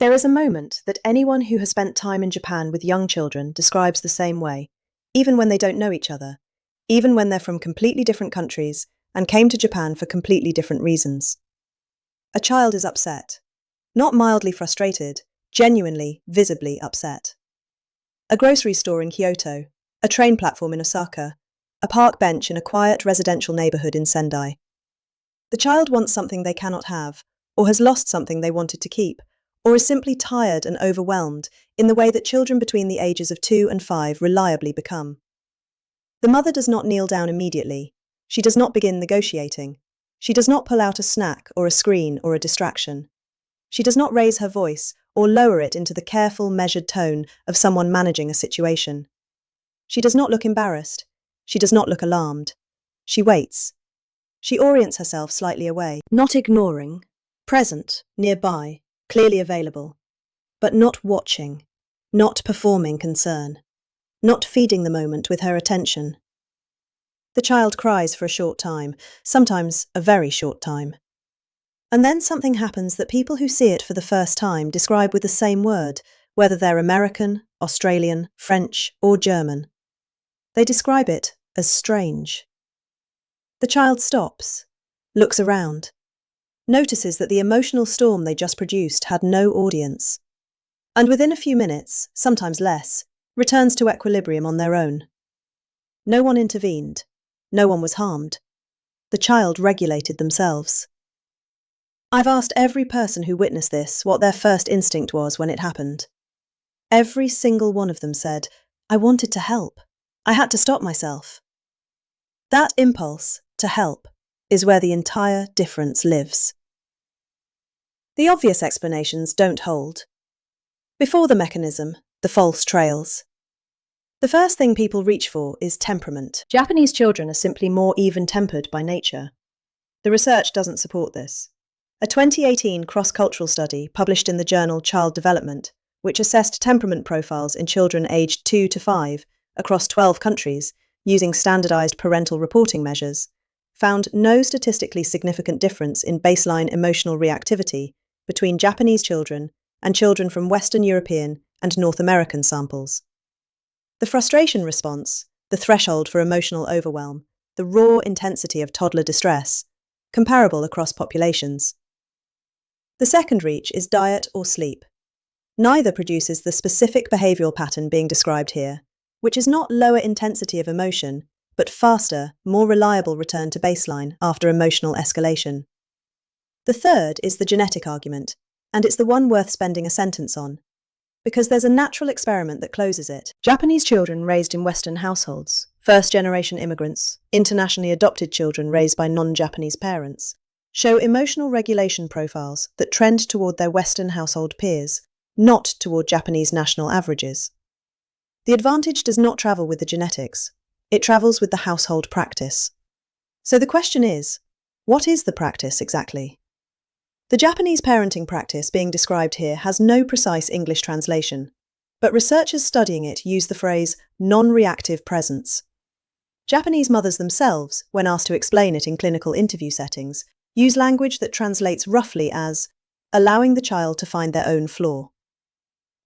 There is a moment that anyone who has spent time in Japan with young children describes the same way, even when they don't know each other, even when they're from completely different countries and came to Japan for completely different reasons. A child is upset. Not mildly frustrated, genuinely, visibly upset. A grocery store in Kyoto, a train platform in Osaka, a park bench in a quiet residential neighborhood in Sendai. The child wants something they cannot have, or has lost something they wanted to keep, or is simply tired and overwhelmed in the way that children between the ages of 2 and 5 reliably become. The mother does not kneel down immediately. She does not begin negotiating. She does not pull out a snack or a screen or a distraction. She does not raise her voice or lower it into the careful, measured tone of someone managing a situation. She does not look embarrassed. She does not look alarmed. She waits. She orients herself slightly away, not ignoring, present, nearby, clearly available, but not watching, not performing concern, not feeding the moment with her attention. The child cries for a short time, sometimes a very short time. And then something happens that people who see it for the first time describe with the same word, whether they're American, Australian, French, or German. They describe it as strange. The child stops, looks around, notices that the emotional storm they just produced had no audience, and within a few minutes, sometimes less, returns to equilibrium on their own. No one intervened. No one was harmed. The child regulated themselves. I've asked every person who witnessed this what their first instinct was when it happened. Every single one of them said, "I wanted to help. I had to stop myself." That impulse to help is where the entire difference lives. The obvious explanations don't hold. Before the mechanism, the false trails. The first thing people reach for is temperament. Japanese children are simply more even-tempered by nature. The research doesn't support this. A 2018 cross-cultural study published in the journal Child Development, which assessed temperament profiles in children aged 2 to 5 across 12 countries using standardized parental reporting measures, found no statistically significant difference in baseline emotional reactivity between Japanese children and children from Western European and North American samples. The frustration response, the threshold for emotional overwhelm, the raw intensity of toddler distress, comparable across populations. The second reach is diet or sleep. Neither produces the specific behavioral pattern being described here, which is not lower intensity of emotion, but faster, more reliable return to baseline after emotional escalation. The third is the genetic argument, and it's the one worth spending a sentence on, because there's a natural experiment that closes it. Japanese children raised in Western households, first-generation immigrants, internationally adopted children raised by non-Japanese parents, show emotional regulation profiles that trend toward their Western household peers, not toward Japanese national averages. The advantage does not travel with the genetics. It travels with the household practice. So the question is, what is the practice exactly? The Japanese parenting practice being described here has no precise English translation, but researchers studying it use the phrase non-reactive presence. Japanese mothers themselves, when asked to explain it in clinical interview settings, use language that translates roughly as allowing the child to find their own flaw.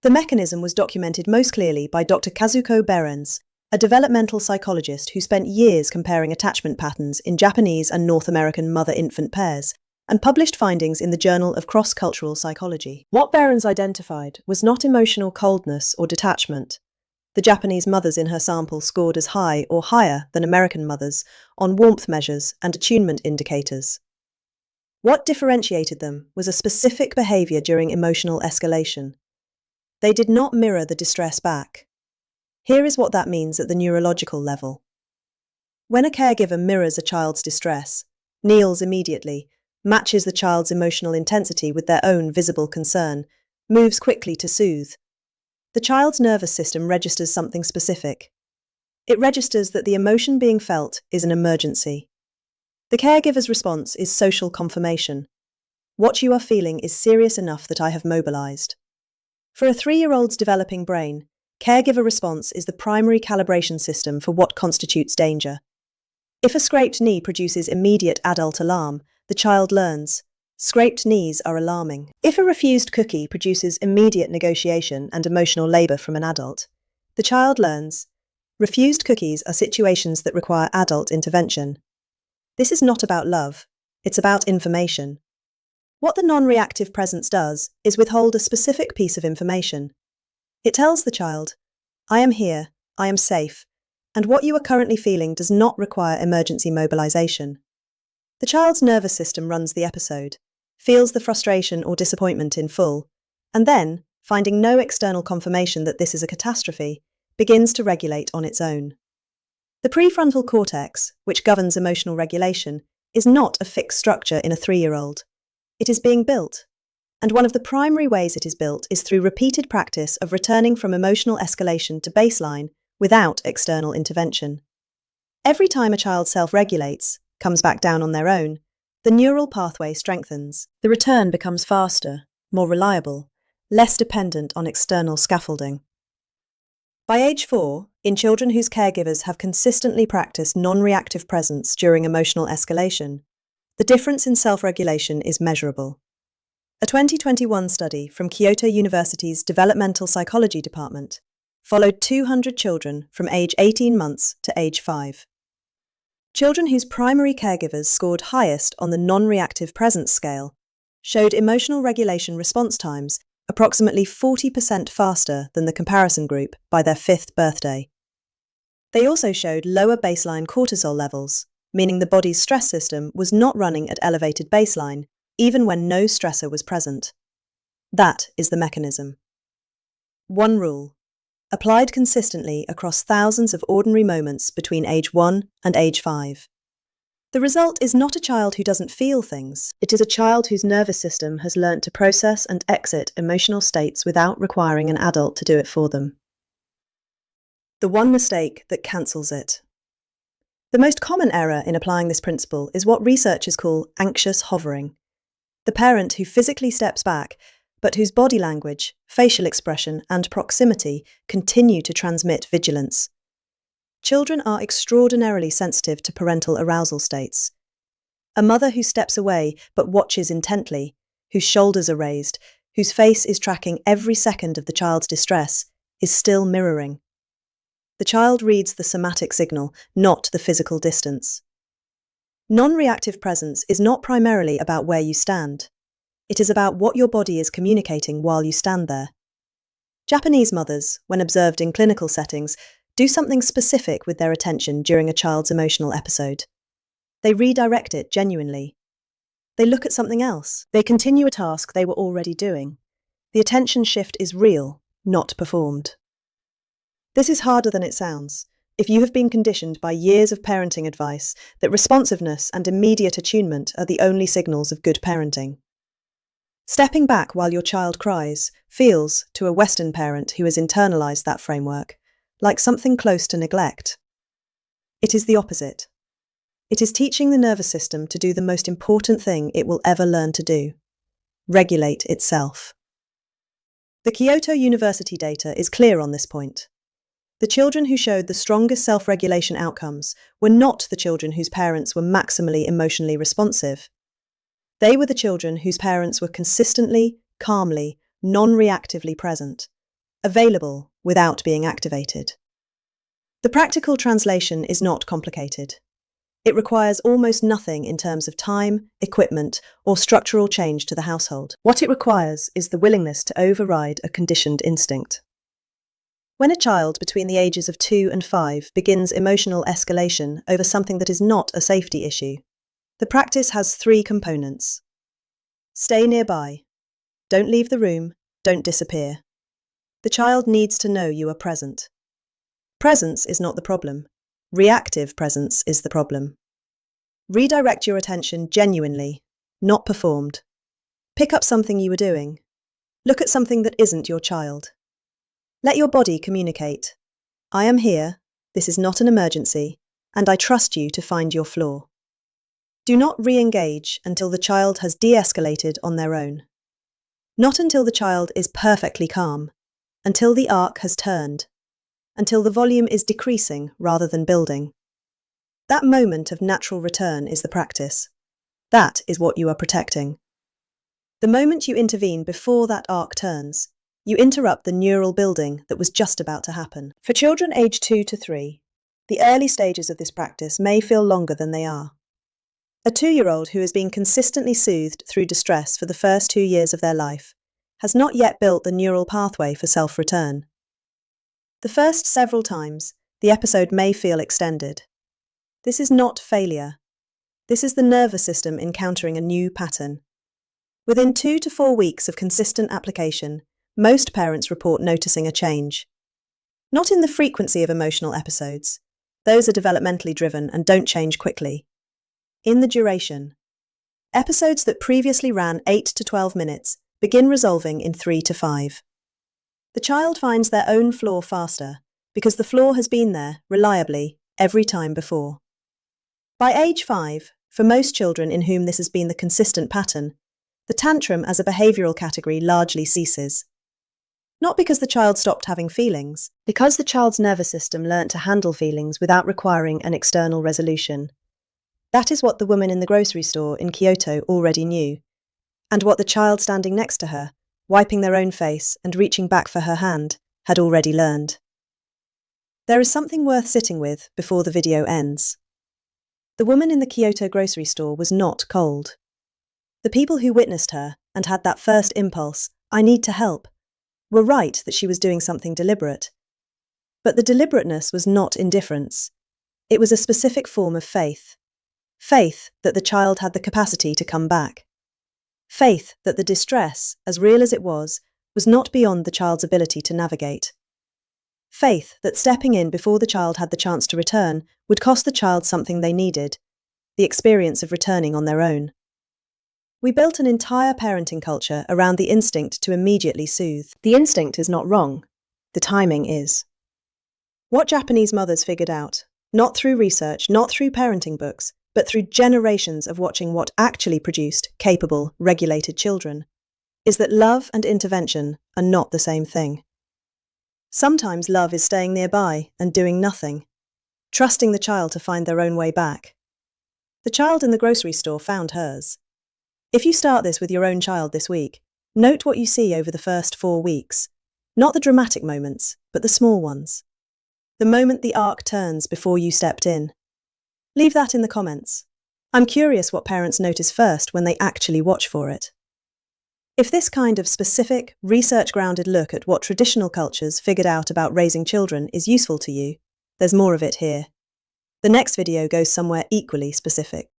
The mechanism was documented most clearly by Dr. Kazuko Behrens, a developmental psychologist who spent years comparing attachment patterns in Japanese and North American mother-infant pairs, and published findings in the Journal of Cross-Cultural Psychology. What Behrens identified was not emotional coldness or detachment. The Japanese mothers in her sample scored as high or higher than American mothers on warmth measures and attunement indicators. What differentiated them was a specific behavior during emotional escalation. They did not mirror the distress back. Here is what that means at the neurological level. When a caregiver mirrors a child's distress, kneels immediately, matches the child's emotional intensity with their own visible concern, moves quickly to soothe, the child's nervous system registers something specific. It registers that the emotion being felt is an emergency. The caregiver's response is social confirmation. What you are feeling is serious enough that I have mobilized. For a 3-year-old's developing brain, caregiver response is the primary calibration system for what constitutes danger. If a scraped knee produces immediate adult alarm, the child learns, Scraped knees are alarming. If a refused cookie produces immediate negotiation and emotional labor from an adult, the child learns, refused cookies are situations that require adult intervention. This is not about love, it's about information. What the non-reactive presence does is withhold a specific piece of information. It tells the child, I am here, I am safe, and what you are currently feeling does not require emergency mobilization. The child's nervous system runs the episode, feels the frustration or disappointment in full, and then, finding no external confirmation that this is a catastrophe, begins to regulate on its own. The prefrontal cortex, which governs emotional regulation, is not a fixed structure in a 3-year-old. It is being built. And one of the primary ways it is built is through repeated practice of returning from emotional escalation to baseline without external intervention. Every time a child self-regulates, comes back down on their own, the neural pathway strengthens. The return becomes faster, more reliable, less dependent on external scaffolding. By age 4, in children whose caregivers have consistently practiced non-reactive presence during emotional escalation, the difference in self-regulation is measurable. A 2021 study from Kyoto University's Developmental Psychology Department followed 200 children from age 18 months to age 5. Children whose primary caregivers scored highest on the non-reactive presence scale showed emotional regulation response times approximately 40% faster than the comparison group by their 5th birthday. They also showed lower baseline cortisol levels, meaning the body's stress system was not running at elevated baseline, even when no stressor was present. That is the mechanism. One rule, applied consistently across thousands of ordinary moments between age 1 and age 5. The result is not a child who doesn't feel things. It is a child whose nervous system has learnt to process and exit emotional states without requiring an adult to do it for them. The one mistake that cancels it. The most common error in applying this principle is what researchers call anxious hovering. The parent who physically steps back, but whose body language, facial expression, and proximity continue to transmit vigilance. Children are extraordinarily sensitive to parental arousal states. A mother who steps away but watches intently, whose shoulders are raised, whose face is tracking every second of the child's distress, is still mirroring. The child reads the somatic signal, not the physical distance. Non-reactive presence is not primarily about where you stand. It is about what your body is communicating while you stand there. Japanese mothers, when observed in clinical settings, do something specific with their attention during a child's emotional episode. They redirect it genuinely. They look at something else. They continue a task they were already doing. The attention shift is real, not performed. This is harder than it sounds. If you have been conditioned by years of parenting advice that responsiveness and immediate attunement are the only signals of good parenting. Stepping back while your child cries feels, to a Western parent who has internalized that framework, like something close to neglect. It is the opposite. It is teaching the nervous system to do the most important thing it will ever learn to do: regulate itself. The Kyoto University data is clear on this point. The children who showed the strongest self-regulation outcomes were not the children whose parents were maximally emotionally responsive. They were the children whose parents were consistently, calmly, non-reactively present, available without being activated. The practical translation is not complicated. It requires almost nothing in terms of time, equipment, or structural change to the household. What it requires is the willingness to override a conditioned instinct. When a child between the ages of 2 and 5 begins emotional escalation over something that is not a safety issue, the practice has 3 components. Stay nearby. Don't leave the room. Don't disappear. The child needs to know you are present. Presence is not the problem. Reactive presence is the problem. Redirect your attention genuinely, not performed. Pick up something you were doing. Look at something that isn't your child. Let your body communicate. I am here, this is not an emergency, and I trust you to find your floor. Do not re-engage until the child has de-escalated on their own. Not until the child is perfectly calm, until the arc has turned, until the volume is decreasing rather than building. That moment of natural return is the practice. That is what you are protecting. The moment you intervene before that arc turns, you interrupt the neural building that was just about to happen. For children aged 2 to 3, the early stages of this practice may feel longer than they are. A 2-year-old who has been consistently soothed through distress for the first 2 years of their life has not yet built the neural pathway for self-return. The first several times, the episode may feel extended. This is not failure. This is the nervous system encountering a new pattern. Within 2 to 4 weeks of consistent application, most parents report noticing a change. Not in the frequency of emotional episodes. Those are developmentally driven and don't change quickly. In the duration. Episodes that previously ran 8 to 12 minutes begin resolving in 3 to 5. The child finds their own flaw faster because the flaw has been there, reliably, every time before. By age 5, for most children in whom this has been the consistent pattern, the tantrum as a behavioral category largely ceases. Not because the child stopped having feelings, because the child's nervous system learnt to handle feelings without requiring an external resolution. That is what the woman in the grocery store in Kyoto already knew, and what the child standing next to her, wiping their own face and reaching back for her hand, had already learned. There is something worth sitting with before the video ends. The woman in the Kyoto grocery store was not cold. The people who witnessed her and had that first impulse, "I need to help," were right that she was doing something deliberate. But the deliberateness was not indifference. It was a specific form of faith. Faith that the child had the capacity to come back. Faith that the distress, as real as it was not beyond the child's ability to navigate. Faith that stepping in before the child had the chance to return would cost the child something they needed, the experience of returning on their own. We built an entire parenting culture around the instinct to immediately soothe. The instinct is not wrong. The timing is. What Japanese mothers figured out, not through research, not through parenting books, but through generations of watching what actually produced capable, regulated children, is that love and intervention are not the same thing. Sometimes love is staying nearby and doing nothing, trusting the child to find their own way back. The child in the grocery store found hers. If you start this with your own child this week, note what you see over the first 4 weeks. Not the dramatic moments, but the small ones. The moment the arc turns before you stepped in. Leave that in the comments. I'm curious what parents notice first when they actually watch for it. If this kind of specific, research-grounded look at what traditional cultures figured out about raising children is useful to you, there's more of it here. The next video goes somewhere equally specific.